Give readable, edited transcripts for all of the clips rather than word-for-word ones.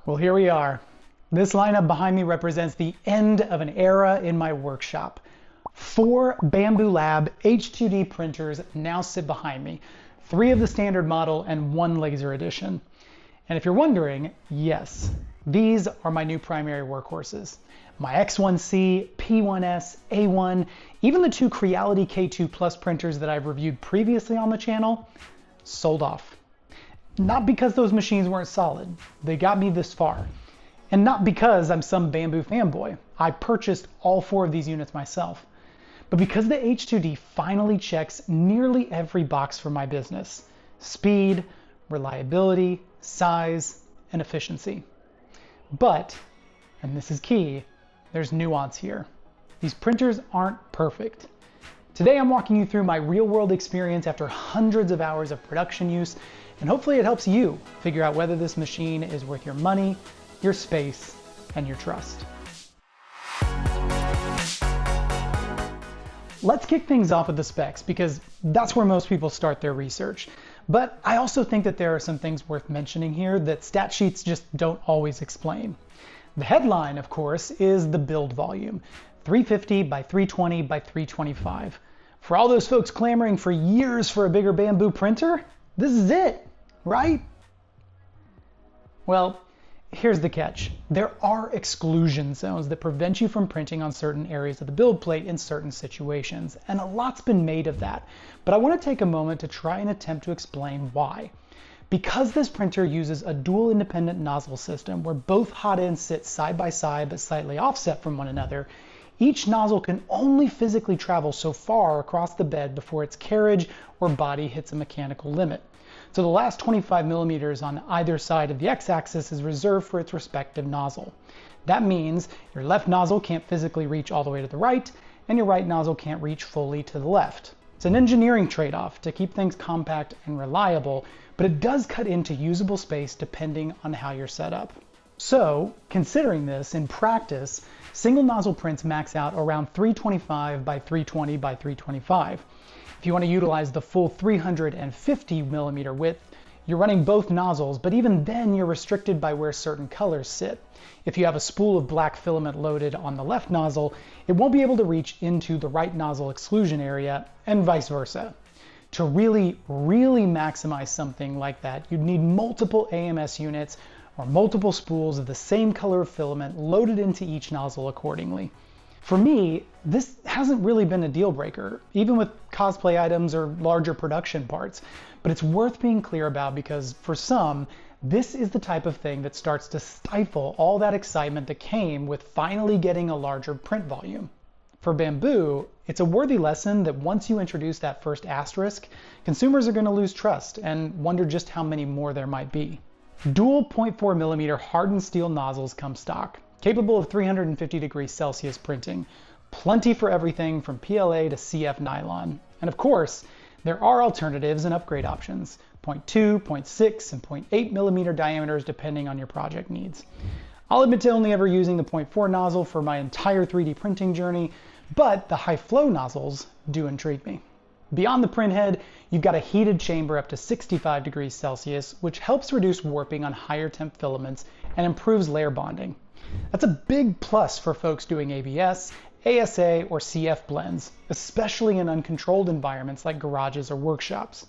Well, here we are. This lineup behind me represents the end of an era in my workshop. 4 Bambu Lab H2D printers now sit behind me, 3 of the standard model and 1 laser edition. And if you're wondering, yes, these are my new primary workhorses. My X1C, P1S, A1, even the 2 Creality K2 Plus printers that I've reviewed previously on the channel, sold off. Not because those machines weren't solid, they got me this far. And not because I'm some Bambu fanboy. I purchased all 4 of these units myself. But because the H2D finally checks nearly every box for my business: speed, reliability, size, and efficiency. But, and this is key, there's nuance here. These printers aren't perfect. Today I'm walking you through my real-world experience after hundreds of hours of production use, and hopefully it helps you figure out whether this machine is worth your money, your space, and your trust. Let's kick things off with the specs, because that's where most people start their research. But I also think that there are some things worth mentioning here that stat sheets just don't always explain. The headline, of course, is the build volume, 350 by 320 by 325. For all those folks clamoring for years for a bigger Bambu printer, this is it, right? Well, here's the catch. There are exclusion zones that prevent you from printing on certain areas of the build plate in certain situations, and a lot's been made of that. But I want to take a moment to try and attempt to explain why. Because this printer uses a dual independent nozzle system where both hot ends sit side by side but slightly offset from one another, each nozzle can only physically travel so far across the bed before its carriage or body hits a mechanical limit. So the last 25 millimeters on either side of the x-axis is reserved for its respective nozzle. That means your left nozzle can't physically reach all the way to the right, and your right nozzle can't reach fully to the left. It's an engineering trade-off to keep things compact and reliable, but it does cut into usable space depending on how you're set up. So, considering this, in practice, single nozzle prints max out around 325 by 320 by 325. If you want to utilize the full 350 millimeter width, you're running both nozzles, but even then you're restricted by where certain colors sit. If you have a spool of black filament loaded on the left nozzle, it won't be able to reach into the right nozzle exclusion area, and vice versa. To really maximize something like that, you'd need multiple AMS units or multiple spools of the same color of filament loaded into each nozzle accordingly. For me, this hasn't really been a deal breaker, even with cosplay items or larger production parts, but it's worth being clear about because for some, this is the type of thing that starts to stifle all that excitement that came with finally getting a larger print volume. For Bambu, it's a worthy lesson that once you introduce that first asterisk, consumers are going to lose trust and wonder just how many more there might be. Dual 0.4 millimeter hardened steel nozzles come stock, capable of 350 degrees Celsius printing. Plenty for everything from PLA to CF nylon. And of course, there are alternatives and upgrade options, 0.2, 0.6, and 0.8 millimeter diameters depending on your project needs. I'll admit to only ever using the 0.4 nozzle for my entire 3D printing journey, but the high flow nozzles do intrigue me. Beyond the print head, you've got a heated chamber up to 65 degrees Celsius, which helps reduce warping on higher temp filaments and improves layer bonding. That's a big plus for folks doing ABS, ASA, or CF blends, especially in uncontrolled environments like garages or workshops.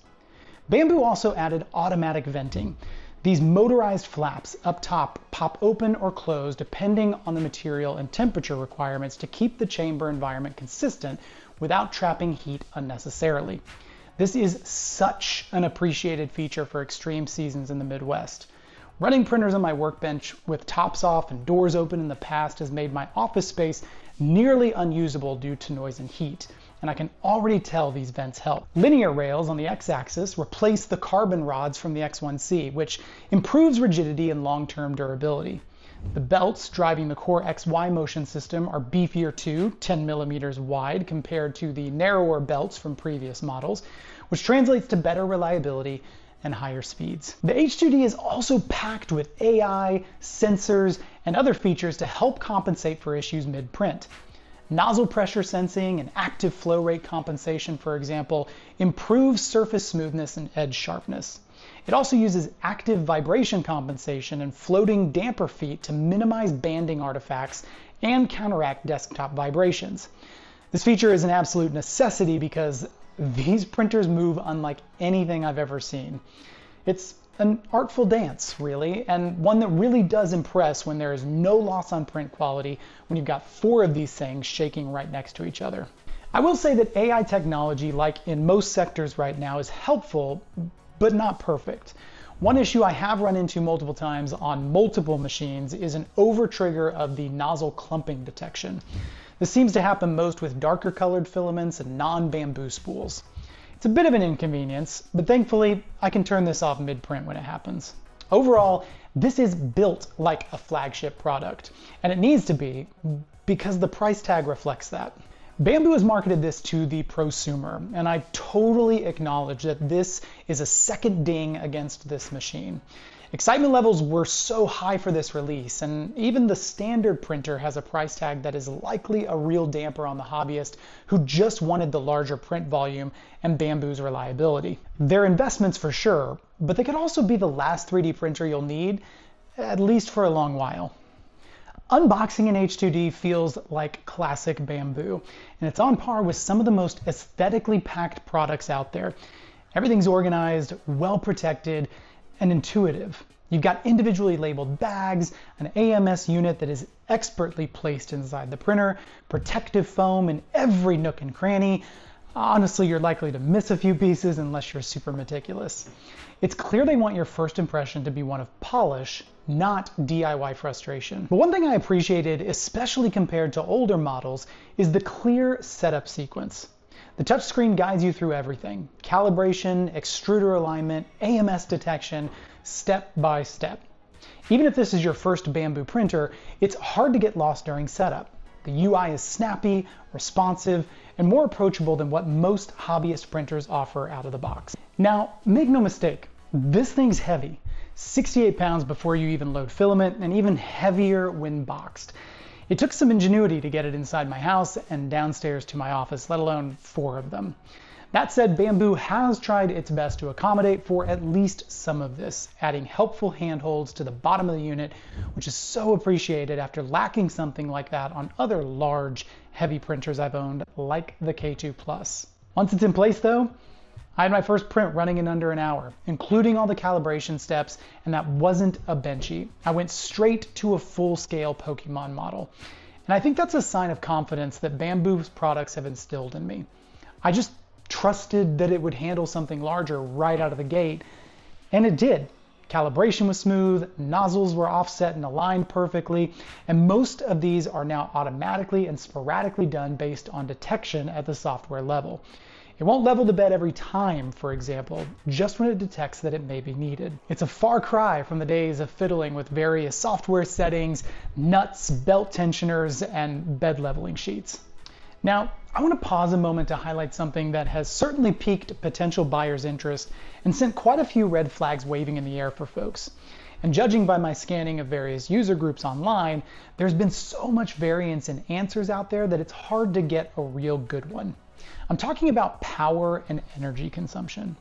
Bambu also added automatic venting. These motorized flaps up top pop open or close depending on the material and temperature requirements to keep the chamber environment consistent without trapping heat unnecessarily. This is such an appreciated feature for extreme seasons in the Midwest. Running printers on my workbench with tops off and doors open in the past has made my office space nearly unusable due to noise and heat, and I can already tell these vents help. Linear rails on the x-axis replace the carbon rods from the X1C, which improves rigidity and long-term durability. The belts driving the core XY motion system are beefier too, 10 millimeters wide compared to the narrower belts from previous models, which translates to better reliability and higher speeds. The H2D is also packed with AI, sensors, and other features to help compensate for issues mid-print. Nozzle pressure sensing and active flow rate compensation, for example, improves surface smoothness and edge sharpness. It also uses active vibration compensation and floating damper feet to minimize banding artifacts and counteract desktop vibrations. This feature is an absolute necessity because these printers move unlike anything I've ever seen. It's an artful dance, really, and one that really does impress when there is no loss on print quality when you've got 4 of these things shaking right next to each other. I will say that AI technology, like in most sectors right now, is helpful, but not perfect. One issue I have run into multiple times on multiple machines is an over-trigger of the nozzle clumping detection. This seems to happen most with darker colored filaments and non-bamboo spools. It's a bit of an inconvenience, but thankfully I can turn this off mid-print when it happens. Overall, this is built like a flagship product, and it needs to be because the price tag reflects that. Bambu has marketed this to the prosumer, and I totally acknowledge that this is a second ding against this machine. Excitement levels were so high for this release, and even the standard printer has a price tag that is likely a real damper on the hobbyist who just wanted the larger print volume and Bambu's reliability. They're investments for sure, but they could also be the last 3D printer you'll need, at least for a long while. Unboxing an H2D feels like classic Bambu, and it's on par with some of the most aesthetically packed products out there. Everything's organized, well protected, and intuitive. You've got individually labeled bags, an AMS unit that is expertly placed inside the printer, protective foam in every nook and cranny. Honestly, you're likely to miss a few pieces unless you're super meticulous. It's clear they want your first impression to be one of polish, not DIY frustration. But one thing I appreciated, especially compared to older models, is the clear setup sequence. The touchscreen guides you through everything: calibration, extruder alignment, AMS detection, step by step. Even if this is your first Bambu printer, it's hard to get lost during setup. The UI is snappy, responsive, and more approachable than what most hobbyist printers offer out of the box. Now, make no mistake, this thing's heavy. 68 pounds before you even load filament, and even heavier when boxed. It took some ingenuity to get it inside my house and downstairs to my office, let alone 4 of them. That said, Bambu has tried its best to accommodate for at least some of this, adding helpful handholds to the bottom of the unit, which is so appreciated after lacking something like that on other large, heavy printers I've owned, like the K2 Plus. Once it's in place though, I had my first print running in under an hour, including all the calibration steps, and that wasn't a benchy. I went straight to a full-scale Pokemon model. And I think that's a sign of confidence that Bambu's products have instilled in me. I just trusted that it would handle something larger right out of the gate, and it did. Calibration was smooth, nozzles were offset and aligned perfectly, and most of these are now automatically and sporadically done based on detection at the software level. It won't level the bed every time, for example, just when it detects that it may be needed. It's a far cry from the days of fiddling with various software settings, nuts, belt tensioners, and bed leveling sheets. Now, I want to pause a moment to highlight something that has certainly piqued potential buyers' interest and sent quite a few red flags waving in the air for folks. And judging by my scanning of various user groups online, there's been so much variance in answers out there that it's hard to get a real good one. I'm talking about power and energy consumption.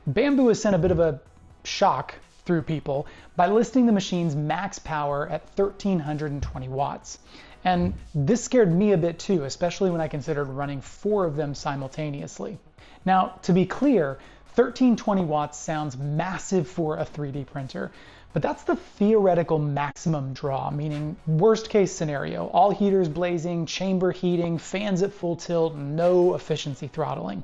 Bambu has sent a bit of a shock through people by listing the machine's max power at 1320 watts. And this scared me a bit too, especially when I considered running 4 of them simultaneously. Now, to be clear, 1320 watts sounds massive for a 3D printer, but that's the theoretical maximum draw, meaning worst case scenario, all heaters blazing, chamber heating, fans at full tilt, no efficiency throttling.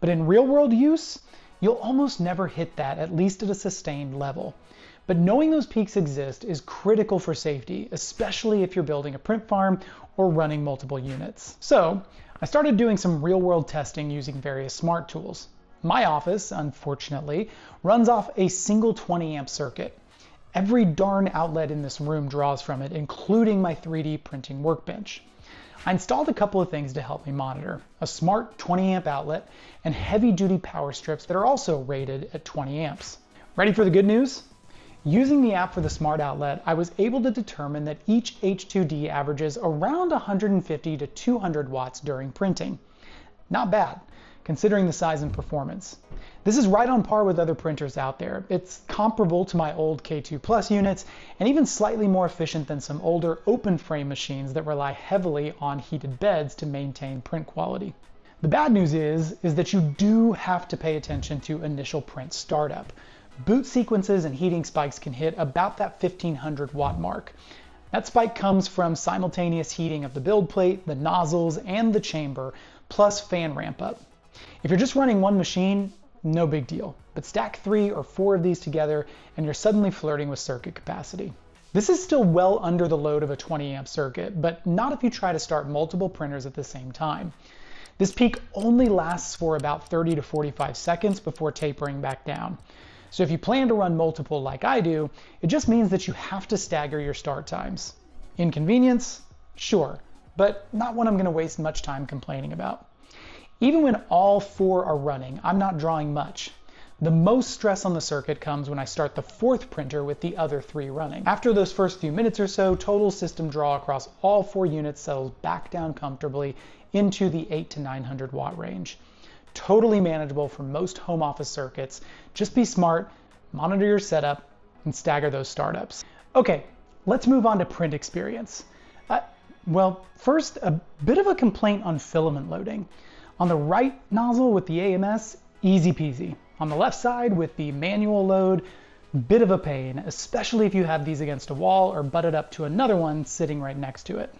But in real world use, you'll almost never hit that, at least at a sustained level. But knowing those peaks exist is critical for safety, especially if you're building a print farm or running multiple units. So I started doing some real world testing using various smart tools. My office, unfortunately, runs off a single 20 amp circuit. Every darn outlet in this room draws from it, including my 3D printing workbench. I installed a couple of things to help me monitor: a smart 20 amp outlet and heavy duty power strips that are also rated at 20 amps. Ready for the good news? Using the app for the smart outlet, I was able to determine that each H2D averages around 150 to 200 watts during printing. Not bad, considering the size and performance. This is right on par with other printers out there. It's comparable to my old K2 Plus units and even slightly more efficient than some older open frame machines that rely heavily on heated beds to maintain print quality. The bad news is that you do have to pay attention to initial print startup. Boot sequences and heating spikes can hit about that 1500 watt mark. That spike comes from simultaneous heating of the build plate, the nozzles, and the chamber, plus fan ramp up. If you're just running one machine, no big deal, but stack 3 or 4 of these together and you're suddenly flirting with circuit capacity. This is still well under the load of a 20 amp circuit, but not if you try to start multiple printers at the same time. This peak only lasts for about 30 to 45 seconds before tapering back down. So if you plan to run multiple like I do, it just means that you have to stagger your start times. Inconvenience? Sure, but not one I'm going to waste much time complaining about. Even when all 4 are running, I'm not drawing much. The most stress on the circuit comes when I start the 4th printer with the other 3 running. After those first few minutes or so, total system draw across all 4 units settles back down comfortably into the 800 to 900 watt range. Totally manageable for most home office circuits. Just be smart, monitor your setup, and stagger those startups. Okay, let's move on to print experience. Well, first, a bit of a complaint on filament loading. On the right nozzle with the AMS, easy peasy. On the left side with the manual load, bit of a pain, especially if you have these against a wall or butted up to another one sitting right next to it.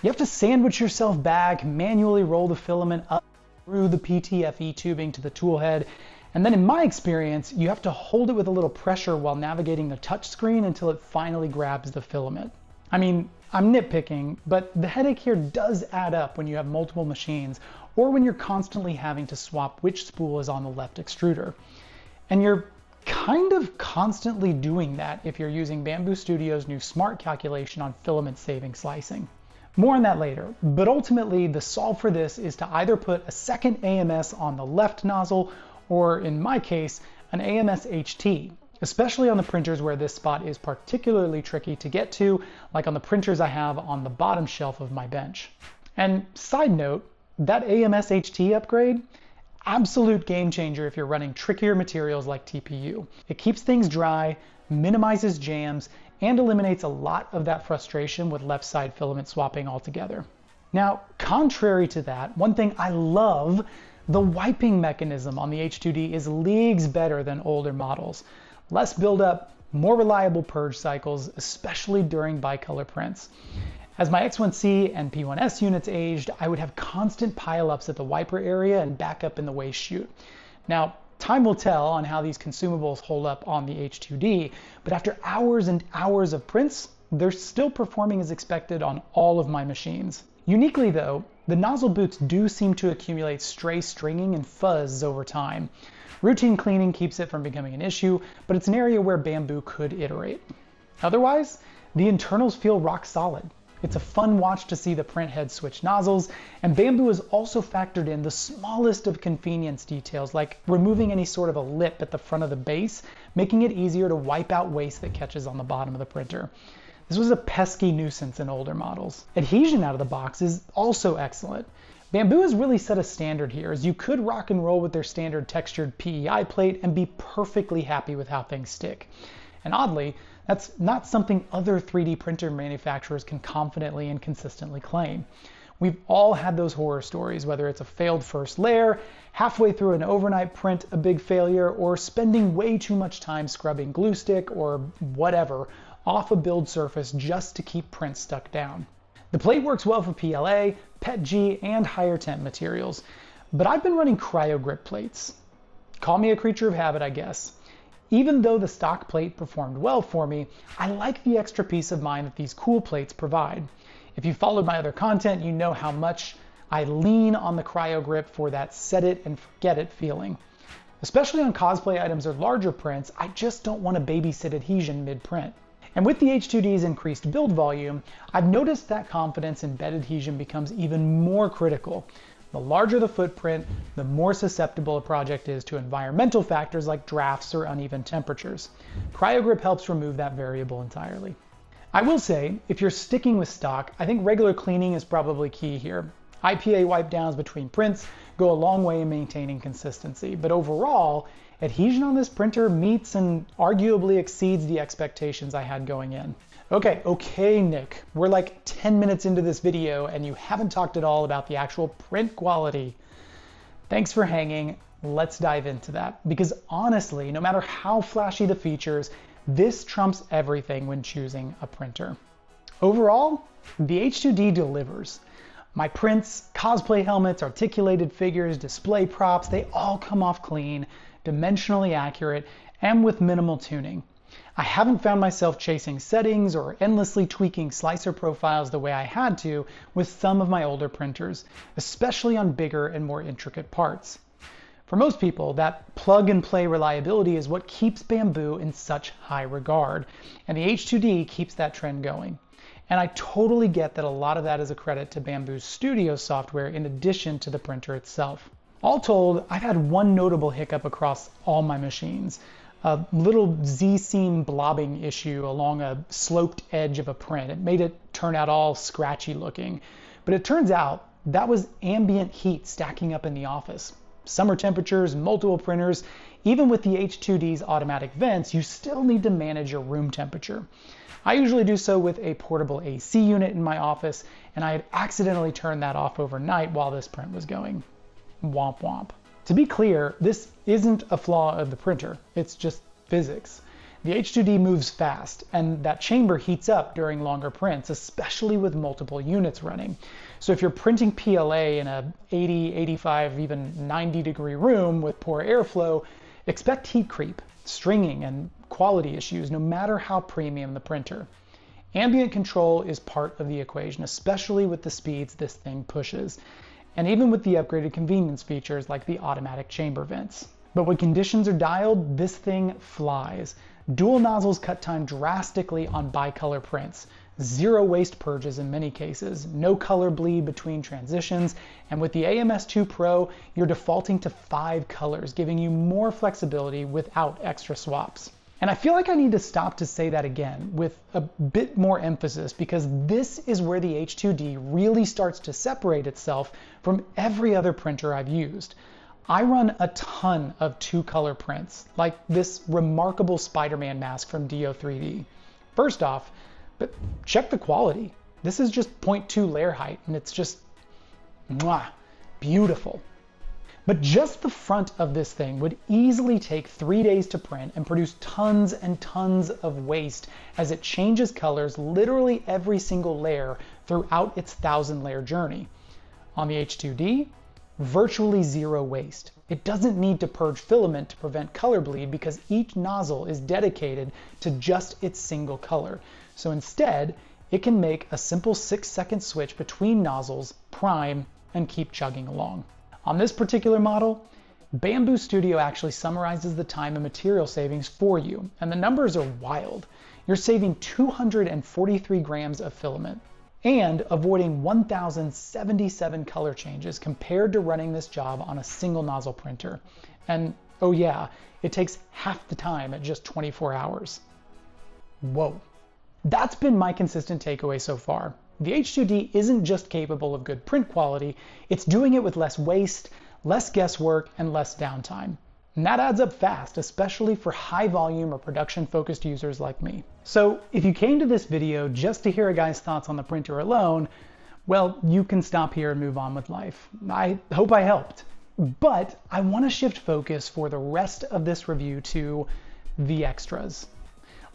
You have to sandwich yourself back, manually roll the filament up through the PTFE tubing to the tool head, and then in my experience, you have to hold it with a little pressure while navigating the touch screen until it finally grabs the filament. I mean, I'm nitpicking, but the headache here does add up when you have multiple machines or when you're constantly having to swap which spool is on the left extruder. And you're kind of constantly doing that if you're using Bambu Studio's new smart calculation on filament saving slicing. More on that later, but ultimately the solve for this is to either put a second AMS on the left nozzle or, in my case, an AMS HT, especially on the printers where this spot is particularly tricky to get to, like on the printers I have on the bottom shelf of my bench. And side note, that AMS HT upgrade, absolute game changer if you're running trickier materials like TPU. It keeps things dry, minimizes jams, and eliminates a lot of that frustration with left side filament swapping altogether. Now, contrary to that, one thing I love, the wiping mechanism on the H2D is leagues better than older models. Less buildup, more reliable purge cycles, especially during bicolor prints. As my X1C and P1S units aged, I would have constant pileups at the wiper area and backup in the waste chute. Now, time will tell on how these consumables hold up on the H2D, but after hours and hours of prints, they're still performing as expected on all of my machines. Uniquely though, the nozzle boots do seem to accumulate stray stringing and fuzz over time. Routine cleaning keeps it from becoming an issue, but it's an area where Bambu could iterate. Otherwise, the internals feel rock solid. It's a fun watch to see the print head switch nozzles, and Bambu has also factored in the smallest of convenience details, like removing any sort of a lip at the front of the base, making it easier to wipe out waste that catches on the bottom of the printer. This was a pesky nuisance in older models. Adhesion out of the box is also excellent. Bambu has really set a standard here, as you could rock and roll with their standard textured PEI plate and be perfectly happy with how things stick. And oddly, that's not something other 3D printer manufacturers can confidently and consistently claim. We've all had those horror stories, whether it's a failed first layer, halfway through an overnight print a big failure, or spending way too much time scrubbing glue stick or whatever off a build surface just to keep prints stuck down. The plate works well for PLA, PETG, and higher temp materials, but I've been running cryo grip plates. Call me a creature of habit, I guess. Even though the stock plate performed well for me, I like the extra peace of mind that these cool plates provide. If you followed my other content, you know how much I lean on the cryo grip for that set it and forget it feeling. Especially on cosplay items or larger prints, I just don't want to babysit adhesion mid-print. And with the H2D's increased build volume, I've noticed that confidence in bed adhesion becomes even more critical. The larger the footprint, the more susceptible a project is to environmental factors like drafts or uneven temperatures. CryoGrip helps remove that variable entirely. I will say, if you're sticking with stock, I think regular cleaning is probably key here. IPA wipe downs between prints go a long way in maintaining consistency, but overall, adhesion on this printer meets and arguably exceeds the expectations I had going in. Okay, Nick, we're like 10 minutes into this video and you haven't talked at all about the actual print quality. Thanks for hanging. Let's dive into that, because honestly, no matter how flashy the features, this trumps everything when choosing a printer. Overall, the H2D delivers. My prints, cosplay helmets, articulated figures, display props, they all come off clean, dimensionally accurate, and with minimal tuning. I haven't found myself chasing settings or endlessly tweaking slicer profiles the way I had to with some of my older printers, especially on bigger and more intricate parts. For most people, that plug-and-play reliability is what keeps Bambu in such high regard, and the H2D keeps that trend going. And I totally get that a lot of that is a credit to Bambu's studio software in addition to the printer itself. All told, I've had one notable hiccup across all my machines. A little Z-seam blobbing issue along a sloped edge of a print. It made it turn out all scratchy looking. But it turns out that was ambient heat stacking up in the office. Summer temperatures, multiple printers, even with the H2D's automatic vents, you still need to manage your room temperature. I usually do so with a portable AC unit in my office, and I had accidentally turned that off overnight while this print was going. Womp womp. To be clear, this isn't a flaw of the printer, it's just physics. The H2D moves fast, and that chamber heats up during longer prints, especially with multiple units running. So if you're printing PLA in a 80, 85, even 90 degree room with poor airflow, expect heat creep, stringing, and quality issues no matter how premium the printer. Ambient control is part of the equation, especially with the speeds this thing pushes, and even with the upgraded convenience features like the automatic chamber vents. But when conditions are dialed, this thing flies. Dual nozzles cut time drastically on bicolor prints, zero waste purges in many cases, no color bleed between transitions, and with the AMS2 Pro, you're defaulting to 5 colors, giving you more flexibility without extra swaps. And I feel like I need to stop to say that again with a bit more emphasis, because this is where the H2D really starts to separate itself from every other printer I've used. I run a ton of 2-color prints, like this remarkable Spider-Man mask from DO3D. First off, but check the quality. This is just 0.2 layer height, and it's just mwah, beautiful. But just the front of this thing would easily take 3 days to print and produce tons and tons of waste as it changes colors literally every single layer throughout its 1,000-layer journey. On the H2D, virtually zero waste. It doesn't need to purge filament to prevent color bleed because each nozzle is dedicated to just its single color. So instead, it can make a simple 6-second switch between nozzles, prime, and keep chugging along. On this particular model, Bambu Studio actually summarizes the time and material savings for you, and the numbers are wild. You're saving 243 grams of filament and avoiding 1,077 color changes compared to running this job on a single nozzle printer. And oh yeah, it takes half the time at just 24 hours. Whoa. That's been my consistent takeaway so far. The H2D isn't just capable of good print quality, it's doing it with less waste, less guesswork, and less downtime. And that adds up fast, especially for high volume or production focused users like me. So if you came to this video just to hear a guy's thoughts on the printer alone, well, you can stop here and move on with life. I hope I helped. But I want to shift focus for the rest of this review to the extras.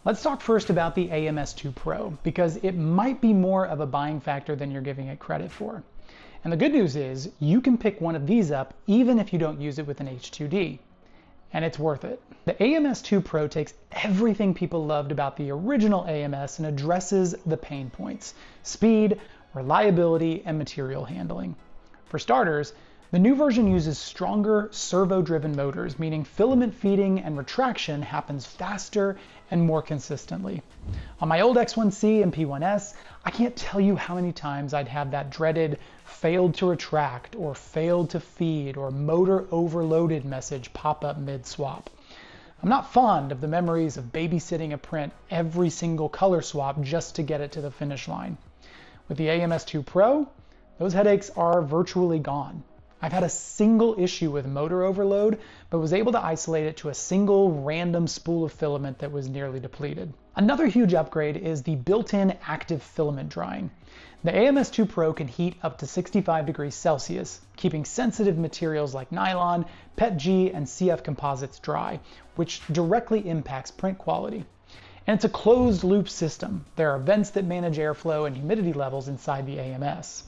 Let's talk first about the AMS2 Pro, because it might be more of a buying factor than you're giving it credit for. And the good news is you can pick one of these up even if you don't use it with an H2D. And it's worth it. The AMS2 Pro takes everything people loved about the original AMS and addresses the pain points: speed, reliability, and material handling. For starters, the new version uses stronger servo-driven motors, meaning filament feeding and retraction happens faster and more consistently. On my old X1C and P1S, I can't tell you how many times I'd have that dreaded failed to retract or failed to feed or motor overloaded message pop up mid-swap. I'm not fond of the memories of babysitting a print every single color swap just to get it to the finish line. With the AMS2 Pro, Those headaches are virtually gone. I've had a single issue with motor overload, but was able to isolate it to a single random spool of filament that was nearly depleted. Another huge upgrade is the built-in active filament drying. The AMS2 Pro can heat up to 65 degrees Celsius, keeping sensitive materials like nylon, PETG, and CF composites dry, which directly impacts print quality. And it's a closed loop system. There are vents that manage airflow and humidity levels inside the AMS.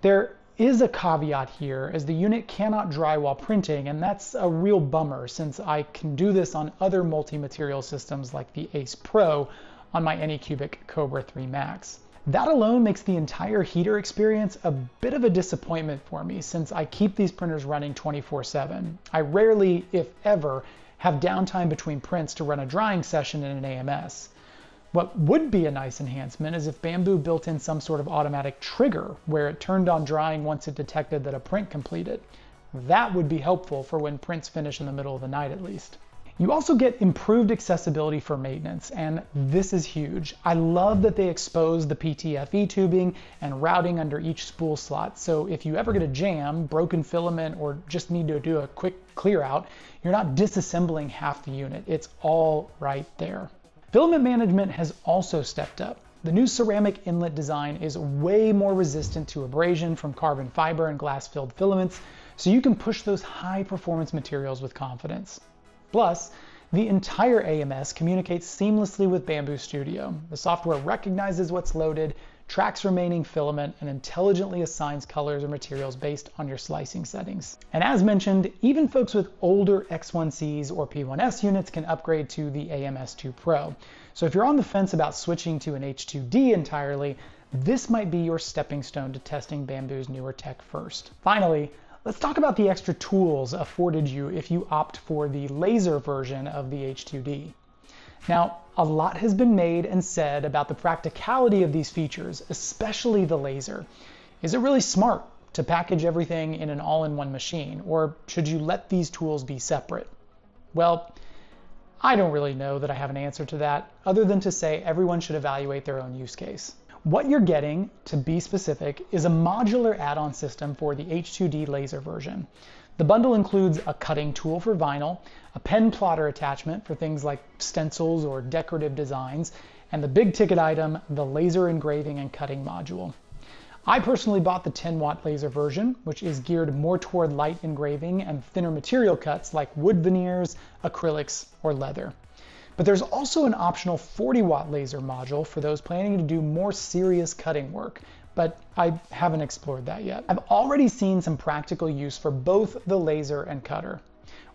There is a caveat here, as the unit cannot dry while printing, and that's a real bummer since I can do this on other multi-material systems like the Ace Pro on my Anycubic Cobra 3 Max. That alone makes the entire heater experience a bit of a disappointment for me since I keep these printers running 24/7. I rarely, if ever, have downtime between prints to run a drying session in an AMS. What would be a nice enhancement is if Bambu built in some sort of automatic trigger where it turned on drying once it detected that a print completed. That would be helpful for when prints finish in the middle of the night at least. You also get improved accessibility for maintenance, and this is huge. I love that they expose the PTFE tubing and routing under each spool slot, so if you ever get a jam, broken filament, or just need to do a quick clear out, you're not disassembling half the unit. It's all right there. Filament management has also stepped up. The new ceramic inlet design is way more resistant to abrasion from carbon fiber and glass-filled filaments, so you can push those high-performance materials with confidence. Plus, the entire AMS communicates seamlessly with Bambu Studio. The software recognizes what's loaded, tracks remaining filament, and intelligently assigns colors or materials based on your slicing settings. And as mentioned, even folks with older X1Cs or P1S units can upgrade to the AMS2 Pro. So if you're on the fence about switching to an H2D entirely, this might be your stepping stone to testing Bambu's newer tech first. Finally, let's talk about the extra tools afforded you if you opt for the laser version of the H2D. Now, a lot has been made and said about the practicality of these features, especially the laser. Is it really smart to package everything in an all-in-one machine, or should you let these tools be separate? Well, I don't really know that I have an answer to that, other than to say everyone should evaluate their own use case. What you're getting, to be specific, is a modular add-on system for the H2D laser version. The bundle includes a cutting tool for vinyl, a pen plotter attachment for things like stencils or decorative designs, and the big ticket item, the laser engraving and cutting module. I personally bought the 10-watt laser version, which is geared more toward light engraving and thinner material cuts like wood veneers, acrylics, or leather. But there's also an optional 40-watt laser module for those planning to do more serious cutting work, but I haven't explored that yet. I've already seen some practical use for both the laser and cutter.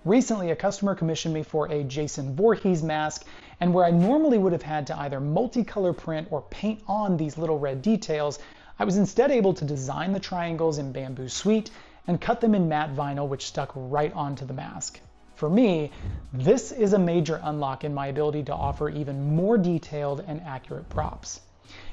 Recently, a customer commissioned me for a Jason Voorhees mask, and where I normally would have had to either multicolor print or paint on these little red details, I was instead able to design the triangles in Bambu Suite and cut them in matte vinyl, which stuck right onto the mask. For me, this is a major unlock in my ability to offer even more detailed and accurate props.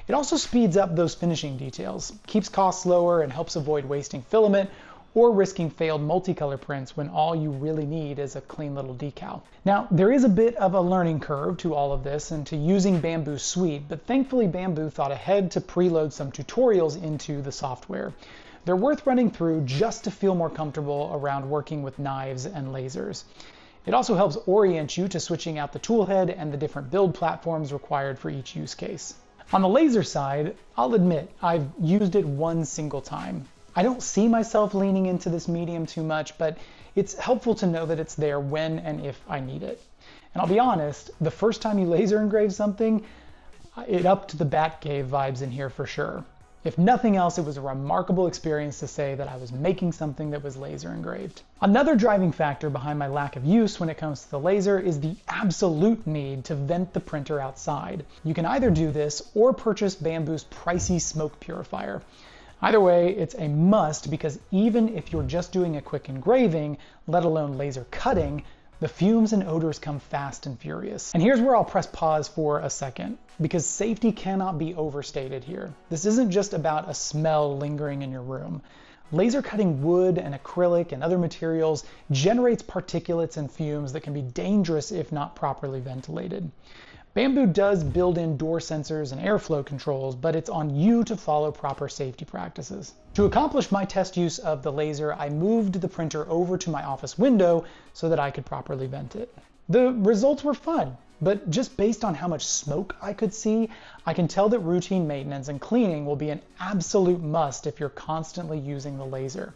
It also speeds up those finishing details, keeps costs lower, and helps avoid wasting filament or risking failed multicolor prints when all you really need is a clean little decal. Now, there is a bit of a learning curve to all of this and to using Bambu Suite, but thankfully Bambu thought ahead to preload some tutorials into the software. They're worth running through just to feel more comfortable around working with knives and lasers. It also helps orient you to switching out the toolhead and the different build platforms required for each use case. On the laser side, I'll admit I've used it one single time. I don't see myself leaning into this medium too much, but it's helpful to know that it's there when and if I need it. And I'll be honest, the first time you laser engrave something, it upped the Batcave vibes in here for sure. If nothing else, it was a remarkable experience to say that I was making something that was laser engraved. Another driving factor behind my lack of use when it comes to the laser is the absolute need to vent the printer outside. You can either do this or purchase Bambu's pricey smoke purifier. Either way, it's a must because even if you're just doing a quick engraving, let alone laser cutting, the fumes and odors come fast and furious. And here's where I'll press pause for a second, because safety cannot be overstated here. This isn't just about a smell lingering in your room. Laser cutting wood and acrylic and other materials generates particulates and fumes that can be dangerous if not properly ventilated. Bambu does build in door sensors and airflow controls, but it's on you to follow proper safety practices. To accomplish my test use of the laser, I moved the printer over to my office window so that I could properly vent it. The results were fun, but just based on how much smoke I could see, I can tell that routine maintenance and cleaning will be an absolute must if you're constantly using the laser.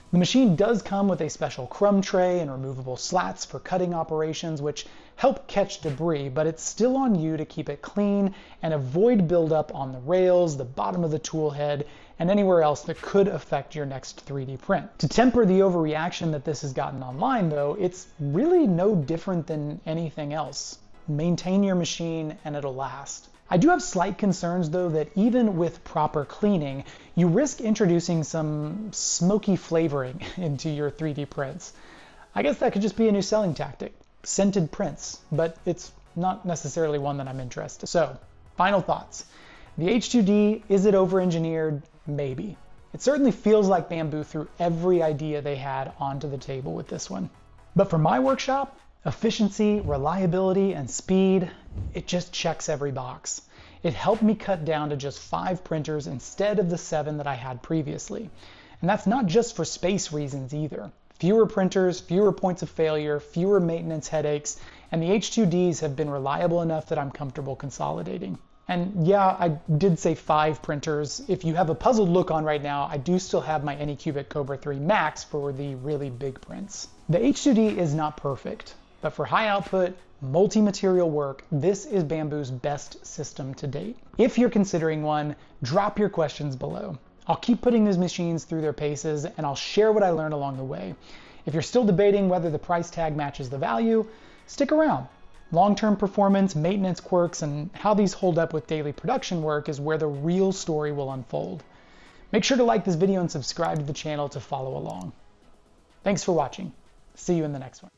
The machine does come with a special crumb tray and removable slats for cutting operations, which help catch debris, but it's still on you to keep it clean and avoid buildup on the rails, the bottom of the tool head, and anywhere else that could affect your next 3D print. To temper the overreaction that this has gotten online though, it's really no different than anything else. Maintain your machine and it'll last. I do have slight concerns though that even with proper cleaning, you risk introducing some smoky flavoring into your 3D prints. I guess that could just be a new selling tactic, scented prints, but it's not necessarily one that I'm interested in. So, final thoughts. The H2D, is it over-engineered? Maybe. It certainly feels like Bambu threw every idea they had onto the table with this one. But for my workshop, efficiency, reliability, and speed, it just checks every box. It helped me cut down to just 5 printers instead of the 7 that I had previously. And that's not just for space reasons either. Fewer printers, fewer points of failure, fewer maintenance headaches, and the H2Ds have been reliable enough that I'm comfortable consolidating. And yeah, I did say 5 printers. If you have a puzzled look on right now, I do still have my Anycubic Cobra 3 Max for the really big prints. The H2D is not perfect, but for high output, multi-material work, this is Bambu's best system to date. If you're considering one, drop your questions below. I'll keep putting these machines through their paces and I'll share what I learned along the way. If you're still debating whether the price tag matches the value, stick around. Long-term performance, maintenance quirks, and how these hold up with daily production work is where the real story will unfold. Make sure to like this video and subscribe to the channel to follow along. Thanks for watching. See you in the next one.